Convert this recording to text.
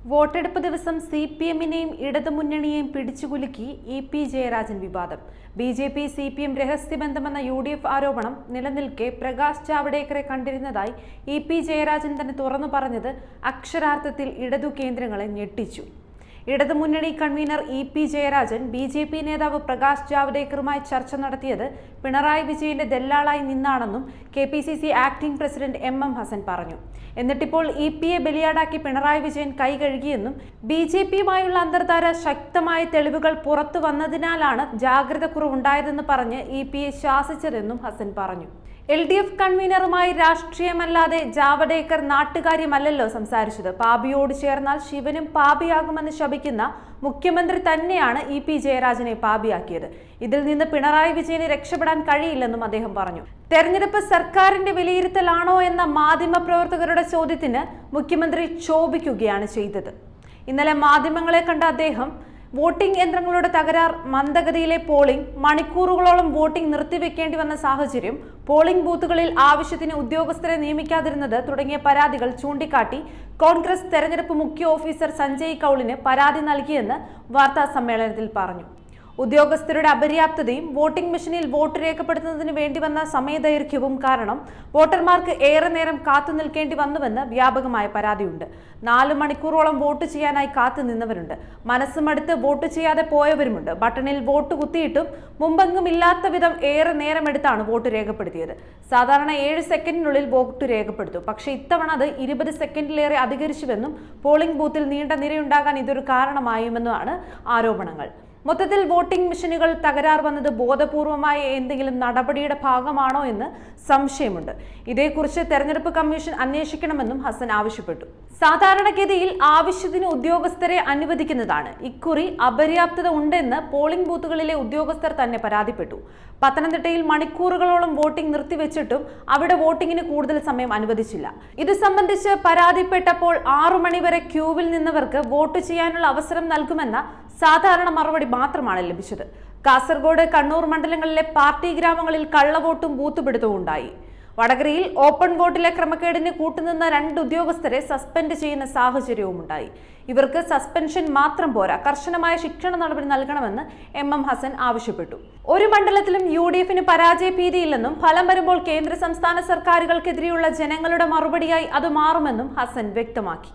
വോട്ടെടുപ്പ് ദിവസം CPM-നെയും ഇടതുമുന്നണിയെയും പിടിച്ചുകുലുക്കി EP ജയരാജൻ വിവാദം. BJP CPM രഹസ്യബന്ധമെന്ന UDF ആരോപണം നിലനിൽക്കെ പ്രകാശ് ജാവ്ദേക്കറെ കണ്ടിരുന്നതായി EP ജയരാജൻ തന്നെ തുറന്നു പറഞ്ഞത് അക്ഷരാർത്ഥത്തിൽ ഇടതു കേന്ദ്രങ്ങളെ ഞെട്ടിച്ചു. ഇടതുമുന്നണി കൺവീനർ EP ജയരാജൻ BJP നേതാവ് പ്രകാശ് ജാവ്ദേക്കറുമായി ചർച്ച നടത്തിയത് പിണറായി വിജയന്റെ ദല്ലാളായി നിന്നാണെന്നും KPCC acting president MM Hassan പറഞ്ഞു. എന്നിട്ടിപ്പോൾ EP-യെ ബലിയാടാക്കി പിണറായി വിജയൻ കൈ കഴുകിയെന്നും BJP-യുമായുള്ള അന്തർധാര ശക്തമായ തെളിവുകൾ പുറത്തു വന്നതിനാലാണ് ജാഗ്രത കുറവുണ്ടായതെന്ന് പറഞ്ഞ് EP-യെ ശാസിച്ചതെന്നും ഹസൻ പറഞ്ഞു. LDF കൺവീനറുമായി രാഷ്ട്രീയമല്ലാതെ ജാവ്ദേക്കർ നാട്ടുകാര്യമല്ലല്ലോ സംസാരിച്ചത്. പാപിയോട് ചേർന്നാൽ ശിവനും പാപിയാകുമെന്ന് ശപിക്കുന്ന മുഖ്യമന്ത്രി തന്നെയാണ് EP ജയരാജനെ പാപിയാക്കിയത്. ഇതിൽ നിന്ന് പിണറായി വിജയന് രക്ഷപ്പെടാൻ കഴിയില്ലെന്നും അദ്ദേഹം പറഞ്ഞു. തെരഞ്ഞെടുപ്പ് സർക്കാരിന്റെ വിലയിരുത്തലാണോ എന്ന മാധ്യമപ്രവർത്തകരുടെ ചോദ്യത്തിന് മുഖ്യമന്ത്രി ക്ഷോഭിക്കുകയാണ് ചെയ്തത്. ഇന്നലെ മാധ്യമങ്ങളെ കണ്ട അദ്ദേഹം വോട്ടിംഗ് യന്ത്രങ്ങളുടെ തകരാർ, മന്ദഗതിയിലെ പോളിംഗ്, മണിക്കൂറുകളോളം വോട്ടിംഗ് നിർത്തിവെക്കേണ്ടി വന്ന സാഹചര്യം, പോളിംഗ് ബൂത്തുകളിൽ ആവശ്യത്തിന് ഉദ്യോഗസ്ഥരെ നിയമിക്കാതിരുന്നത് തുടങ്ങിയ പരാതികൾ ചൂണ്ടിക്കാട്ടി കോൺഗ്രസ് തെരഞ്ഞെടുപ്പ് മുഖ്യ ഓഫീസർ സഞ്ജയ് കൗളിന് പരാതി നൽകിയെന്ന് വാർത്താ സമ്മേളനത്തിൽ പറഞ്ഞു. ഉദ്യോഗസ്ഥരുടെ അപര്യാപ്തതയും വോട്ടിംഗ് മെഷീനിൽ വോട്ട് രേഖപ്പെടുത്തുന്നതിന് വേണ്ടി വന്ന സമയദൈർഘ്യവും കാരണം വോട്ടർമാർക്ക് ഏറെ നേരം കാത്തു നിൽക്കേണ്ടി വന്നുവെന്ന് വ്യാപകമായ പരാതിയുണ്ട്. 4 മണിക്കൂറോളം വോട്ട് ചെയ്യാനായി കാത്തു നിന്നവരുണ്ട്. മനസ്സുമടുത്ത് വോട്ട് ചെയ്യാതെ പോയവരുമുണ്ട്. ബട്ടണിൽ വോട്ട് കുത്തിയിട്ടും മുമ്പെങ്ങും ഇല്ലാത്ത വിധം ഏറെ നേരമെടുത്താണ് വോട്ട് രേഖപ്പെടുത്തിയത്. സാധാരണ 7 സെക്കൻഡിനുള്ളിൽ വോട്ട് രേഖപ്പെടുത്തും. പക്ഷേ ഇത്തവണ അത് 20 സെക്കൻഡിലേറെ അധികരിച്ചുവെന്നും പോളിംഗ് ബൂത്തിൽ നീണ്ട നിരയുണ്ടാകാൻ ഇതൊരു കാരണമായുമെന്നുമാണ് ആരോപണങ്ങൾ. മൊത്തത്തിൽ വോട്ടിംഗ് മെഷീനുകൾ തകരാർ വന്നത് ബോധപൂർവമായ എന്തെങ്കിലും നടപടിയുടെ ഭാഗമാണോ എന്ന് സംശയമുണ്ട്. ഇതേക്കുറിച്ച് തെരഞ്ഞെടുപ്പ് കമ്മീഷൻ അന്വേഷിക്കണമെന്നും ഹസൻ ആവശ്യപ്പെട്ടു. സാധാരണഗതിയിൽ ആവശ്യത്തിന് ഉദ്യോഗസ്ഥരെ അനുവദിക്കുന്നതാണ്. ഇക്കുറി അപര്യാപ്തത ഉണ്ടെന്ന് പോളിംഗ് ബൂത്തുകളിലെ ഉദ്യോഗസ്ഥർ തന്നെ പരാതിപ്പെട്ടു. പത്തനംതിട്ടയിൽ മണിക്കൂറുകളോളം വോട്ടിംഗ് നിർത്തിവെച്ചിട്ടും അവിടെ വോട്ടിങ്ങിന് കൂടുതൽ സമയം അനുവദിച്ചില്ല. ഇത് സംബന്ധിച്ച് പരാതിപ്പെട്ടപ്പോൾ 6 മണി വരെ ക്യൂവിൽ നിന്നവർക്ക് വോട്ട് ചെയ്യാനുള്ള അവസരം നൽകുമെന്ന സാധാരണ മറുപടി മാത്രമാണ് ലഭിച്ചത്. കാസർഗോഡ്, കണ്ണൂർ മണ്ഡലങ്ങളിലെ പാർട്ടി ഗ്രാമങ്ങളിൽ കള്ളവോട്ടും ബൂത്തുപിടുത്തവും ഉണ്ടായി. വടകരയിൽ ഓപ്പൺ വോട്ടിലെ ക്രമക്കേടിന് കൂട്ടുനിന്ന 2 ഉദ്യോഗസ്ഥരെ സസ്പെൻഡ് ചെയ്യുന്ന സാഹചര്യവും ഉണ്ടായി. ഇവർക്ക് സസ്പെൻഷൻ മാത്രം പോരാ, കർശനമായ ശിക്ഷണ നടപടി നൽകണമെന്ന് MM ഹസൻ ആവശ്യപ്പെട്ടു. ഒരു മണ്ഡലത്തിലും UDF-ന് പരാജയ ഭീതിയില്ലെന്നും ഫലം വരുമ്പോൾ കേന്ദ്ര സംസ്ഥാന സർക്കാരുകൾക്കെതിരെയുള്ള ജനങ്ങളുടെ മറുപടിയായി അത് മാറുമെന്നും ഹസൻ വ്യക്തമാക്കി.